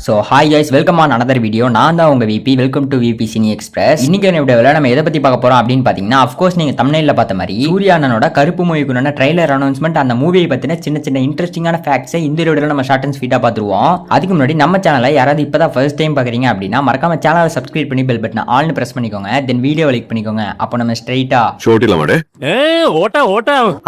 So hi guys, welcome on another video. நான் தான் உங்கள் VP. Welcome to VP cine express. இன்னைக்கு வீடியோவில் நம்ம எதை பற்றி பார்க்க போகிறோம் அப்படின்னு பார்த்தீங்கன்னா, அஃப்கோர்ஸ் நீங்கள் தம்ப்நெயில்ல பார்த்த மாதிரி சூர்யா அண்ணனோட கருப்பு மூவிக்குன்னு ட்ரைலர் அனௌன்ஸ்மெண்ட், அந்த மூவியை பற்றின சின்ன சின்ன இன்ட்ரெஸ்டிங்கான ஃபேக்ட்ஸை இந்த வீடியோவில் நம்ம ஷார்ட் அண்ட் ஸ்வீட்டாக பார்த்துருவோம். அதுக்கு முன்னாடி நம்ம சேனலை யாராவது இப்போ தான் ஃபர்ஸ்ட் டைம் பார்க்குறீங்க அப்படின்னா மறக்காம சேனலை சப்ஸ்கிரைப் பண்ணி பெல் பட்டனை ஆல்னு பிரஸ் பண்ணிக்கோங்க. தென் வீடியோ லைக் பண்ணிக்கோங்க. அப்போ நம்ம ஸ்ட்ரைட்டா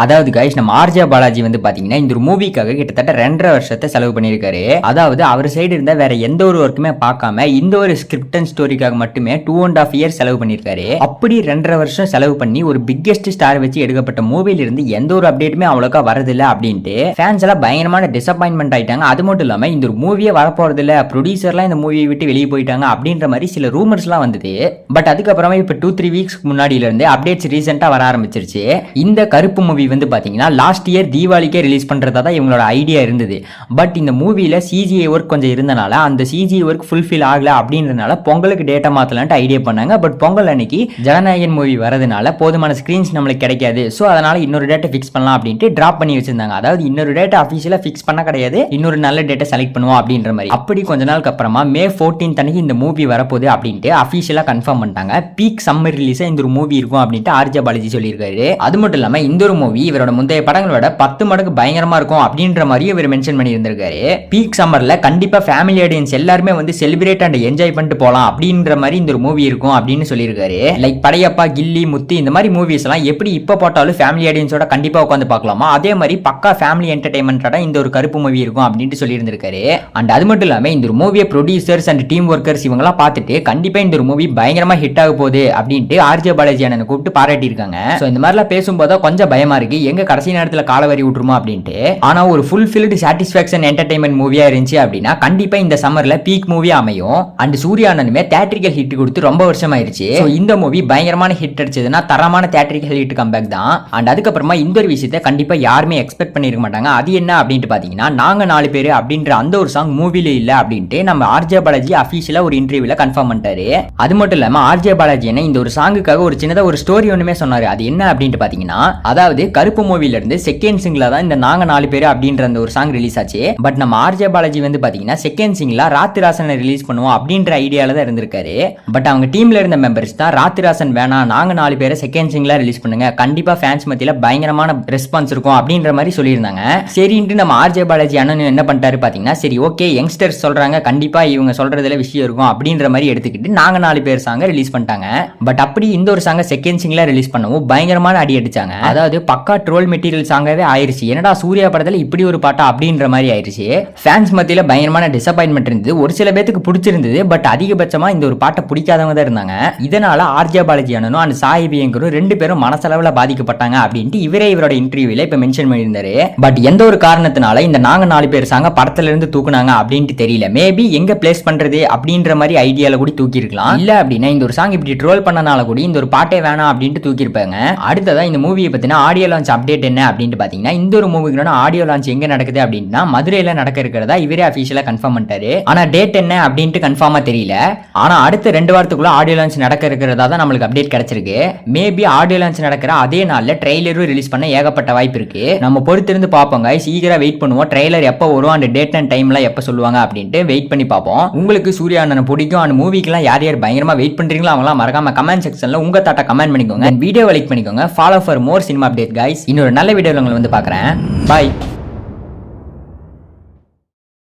அதாவது கைஸ், நம்ம ஆர்ஜே பாலாஜி வந்து பாத்தீங்கன்னா இந்த ஒரு மூவிக்காக கிட்டத்தட்ட 2.5 வருஷத்தை செலவு பண்ணியிருக்காரு. அதாவது அவர் சைடு இருந்த வேற எந்த ஒரு ஒர்க்குமே பார்க்காம இந்த ஒரு ஸ்கிரிப்ட் அண்ட் ஸ்டோரிக்காக மட்டுமே 2.5 இயர்ஸ் செலவு பண்ணியிருக்காரு. அப்படி 2.5 வருஷம் செலவு பண்ணி ஒரு பிக்கெஸ்ட் ஸ்டார் வச்சு எடுக்கப்பட்ட மூவில இருந்து எந்த ஒரு அப்டேட்டுமே அவ்வளோக்கா வரதில்லை அப்படின்ட்டு ஃபேன்ஸ் எல்லாம் பயங்கரமான டிசப்பாயின்மெண்ட் ஆயிட்டாங்க. அது மட்டும் இல்லாம இந்த ஒரு மூவியே வரப்போறது இல்ல, ப்ரொடியூசர்லாம் இந்த மூவியை விட்டு வெளியே போயிட்டாங்க அப்படின்ற மாதிரி சில ரூமர்ஸ்லாம் வந்தது. பட் அதுக்கப்புறமா இப்போ 2-3 வீக்ஸ்க்கு முன்னாடியில இருந்து அப்டேட்ஸ் ரீசெண்டா வர ஆரம்பிச்சிருச்சு. இந்த கருப்பு மூவி வந்து பாத்தீங்கன்னா லாஸ்ட் இயர் தீபாவளிக்கே ரிலீஸ் பண்றதா தான் இவங்களோட ஐடியா இருந்தது. பட் இந்த மூவில சிஜிஐ ஒர்க் கொஞ்சம் இருந்தனால அந்த சிஜிஐ ஒர்க் ஃபுல்ஃபில் ஆகல அப்படின்றனால பொங்கலுக்கு டேட்டா மாத்தலான்ட்டு ஐடியா பண்ணாங்க. பட் பொங்கல் அன்னைக்கு ஜனநாயகன் மூவி வரதுனால போதுமான ஸ்கிரீன்ஸ் நம்மளுக்கு கிடைக்காது, ஸோ அதனால இன்னொரு டேட்டை ஃபிக்ஸ் பண்ணலாம் அப்படின்ட்டு டிராப் பண்ணி வச்சிருந்தாங்க. அதாவது இன்னொரு டேட்டா அஃபிஷியலா ஃபிக்ஸ் பண்ண கிடையாது, இன்னொரு நல்ல டேட்டா செலக்ட் பண்ணுவோம் அப்படின்ற மாதிரி. அப்படி கொஞ்ச நாளுக்கு அப்புறமா May 14 அன்னைக்கு இந்த மூவி வரப்போகுது அப்படின்ட்டு அஃபிஷியலா கன்ஃபார்ம் பண்ணிட்டாங்க. பீக் சம்மர் ரிலீஸா இந்த ஒரு மூவி இருக்கும் அப்படின்ட்டு ஆர்ஜே பாலாஜி சொல்லியிருக்காரு. அது மட்டும் இல்லாம இந்த ஒரு மூவி இவரோட முந்தைய படங்களோட 10 மடங்கு பயங்கரமா இருக்கும் அப்படின்ற மாதிரி இவர் மென்ஷன் பண்ணி இருந்திருக்காரு. பீக் சம்மர்ல கண்டிப்பா ஃபேமிலி ஆடியன்ஸ் எல்லாருமே வந்து செலிப்ரேட் அண்ட் என்ஜாய் பண்ணிட்டு போலாம் அப்படின்ற மாதிரி இந்த ஒரு மூவி இருக்கும் அப்படின்னு சொல்லியிருக்காரு. லைக் படையப்பா, கில்லி, முத்து இந்த மாதிரி மூவிஸ் எல்லாம் எப்படி இப்ப போட்டாலும் ஃபேமிலி ஆடியன்ஸோட கண்டிப்பா உட்காந்து பார்க்கலாமா, அதே மாதிரி பக்கா ஃபேமிலி என்டர்டைன்மெண்டோட இந்த ஒரு கருப்பு மூவி இருக்கும் அப்படின்ட்டு சொல்லியிருந்திருக்காரு. அண்ட் அது மட்டும் இல்லாம இந்த ஒரு மூவியை ப்ரொடியூசர்ஸ் அண்ட் டீம் ஒர்க்கர்ஸ் இவங்கெல்லாம் பார்த்துட்டு கண்டிப்பா இந்த ஒரு மூவி பயங்கரமா ஹிட் ஆக போகுது அப்படின்ட்டு ஆர்ஜே பாலாஜி அண்ணனை கூப்பிட்டு பாராட்டி இருக்காங்க. இந்த மாதிரிலாம் பேசும்போது கொஞ்சம் பயமா இருக்கு, எங்க கடைசி நேரத்தில் காலவரி விட்டுருமா அப்படின்ட்டு. ஆனா ஒரு ஃபுல்ஃபில்டு சாட்டிஸ்ஃபேக்ஷன் என்டர்டைன்மெண்ட் மூவியா இருந்துச்சு அப்படின்னா கண்டிப்பா இந்த சம்மர்ல பீக் மூவியா அமையும். அண்ட் சூர்யா அண்ணனுமே தியேட்ரிக்கல் ஹிட் கொடுத்து ரொம்ப வருஷம் ஆயிருச்சு. இந்த மூவி பயங்கரமான ஹிட் அடிச்சதுன்னா தரமான தியேட்ரிக்கல் ஹிட் கம்பேக் தான். அண்ட் அதுக்கப்புறமா இந்த ஒரு விஷயத்தை கண்டிப்பா யாருமே எக்ஸ்பெக்ட் பண்ணிருக்க மாட்டாங்க. அது என்ன அப்படின்ட்டு பாத்தீங்கன்னா, நாங்க 4 பேர் அப்படின்ற அந்த ஒரு சாங் மூவில இல்ல அப்படின்ட்டு நம்ம ஆர்ஜே பாலாஜி அபிஷியலா ஒரு இன்டர்வியூல கன்ஃபார்ம் பண்ணிட்டாரு. அது மட்டும் இல்லாம ஆர்ஜே பாலாஜி என்ன இந்த ஒரு சாங்குக்காக ஒரு சின்னதா ஒரு ஸ்டோரி ஒண்ணுமே சொன்னாரு. அது என்ன அப்படின்ட்டு பாத்தீங்கன்னா, அதாவது கருப்பு மூவில இருந்து செகண்ட் சிங்கிளா தான் இந்த நாங்க 4 பேர் அப்படின்ற அந்த ஒரு சாங் ரிலீஸ் ஆச்சு. பட் நம்ம ஆர்ஜே பாலாஜி வந்து பாத்தீங்கன்னா செகண்ட் சிங்கிளா ராத்திராசனை ரிலீஸ் பண்ணுவோம் அப்படின்ற ஐடியால தான் இருந்திருக்காரு. பட் அவங்க டீம்ல இருந்த மெம்பர்ஸ் தான் ராத்திராசன் வேணாம், நாங்க 4 பேரை செகண்ட் சிங்கிளா ரிலீஸ் பண்ணுங்க, கண்டிப்பா ஃபேன்ஸ் மத்தியில பயங்கரமான ரெஸ்பான்ஸ் இருக்கும் அப்படின்ற மாதிரி சொல்லியிருந்தாங்க. சரின்ட்டு நம்ம ஆர்ஜே பாலாஜி அண்ணன் என்ன பண்ணிட்டாரு பாத்தீங்கன்னா, சரி ஓகே யங்ஸ்டர்ஸ் சொல்றாங்க, கண்டிப்பா இவங்க சொல்றதுல விஷயம் இருக்கும் அப்படின்ற மாதிரி எடுத்துக்கிட்டு நாங்க 4 பேர் சாங்க ரிலீஸ் பண்ணிட்டாங்க. பட் அப்படி இந்த ஒரு சாங்க செகண்ட் சிங்கிளா ரிலீஸ் பண்ணவும் பயங்கரமான அடி அடிச்சாங்க. அதாவது பக்கா ட்ரோல் மெட்டீரியல் சாங்காவே ஆயிருச்சு. என்னடா சூர்யா படத்துல இப்படி ஒரு பாட்டா அப்படின்ற மாதிரி ஆயிருச்சு. ஃபேன்ஸ் மத்தியில பயங்கரமான டிசப்பாயின்மெண்ட் இருந்தது. ஒரு சில பேருக்கு பிடிச்சிருந்தது, பட் அதிகபட்சமா இந்த ஒரு பாட்டை பிடிக்காதவங்க தான் இருந்தாங்க. இதனால ஆர்ஜே பாலாஜி அண்ணனும் அண்ட் சாய் பியங்கரும் 2 பேரும் மனசளவுல பாதிக்கப்பட்டாங்க அப்படின்ட்டு இவரே இவரோட இன்டர்வியூல இப்ப மென்ஷன் பண்ணியிருந்தாரு. பட் எந்த ஒரு காரணத்தினால இந்த நாங்க 4 பேர் சாங்க படத்துல இருந்து தூக்குனாங்க அப்படின்ட்டு தெரியல. மேபி எங்க பிளேஸ் பண்றது அப்படின்ற மாதிரி ஐடியால கூட தூக்கி இருக்கலாம். இல்ல அப்படின்னா இந்த ஒரு சாங் இப்படி ட்ரோல் பண்ணனால கூட இந்த ஒரு பாட்டே வேணாம் அப்படின்ட்டு தூக்கி இருப்பாங்க. அடுத்ததான் இந்த மூவியை பத்தின ஆடியோ லான்ச் அப்டேட் என்ன அப்படின்ட்டு பாத்தீங்கன்னா, இந்த ஒரு மூவிக்கு ஆடியோ லான்ச் எங்க நடக்குது அப்படின்னா மதுரையில நடக்க இருக்கிறதா இவரே அபிஷியலா கன்ஃபார்ம் பண்ணிட்டாரு. ஆனா டேட் என்ன அப்படின்ட்டு கன்ஃபார்மா தெரியல. ஆனா அடுத்த 2 வாரத்துக்குள்ள ஆடியோ லான்ச் நடக்க இருக்கிறதா தான் நம்மளுக்கு அப்டேட் கிடைச்சிருக்கு. மேபி ஆடியோ லான்ச் நடக்கிற அதே நாள்ல ட்ரெய்லரும் ரிலீஸ் பண்ண ஏகப்பட்ட வாய்ப்பு இருக்கு. நம்ம பொறுத்திருந்து பார்ப்போம் गाइस, ஈகரா வெயிட் பண்ணுவோம். ட்ரெய்லர் எப்போ வரும் அண்ட் டேட் அண்ட் டைம்லாம் எப்போ சொல்லுவாங்க அப்படின்ட்டு வெயிட் பண்ணி பார்ப்போம். உங்களுக்கு சூர்யா அண்ணனை பிடிக்கும் அண்ட் மூவிக்கெல்லாம் யார் யார் பயங்கரமா வெயிட் பண்றீங்களோ அவங்களாம் மறக்காம கமெண்ட் செக்ஷன்ல உங்க தாட்ட கமெண்ட் பண்ணிக்கோங்க. வீடியோ லைக் பண்ணிக்கோங்க. Follow for more cinema update guys. இன்னொரு நல்ல வீடியோல உங்களை வந்து பார்க்குறேன். பாய்.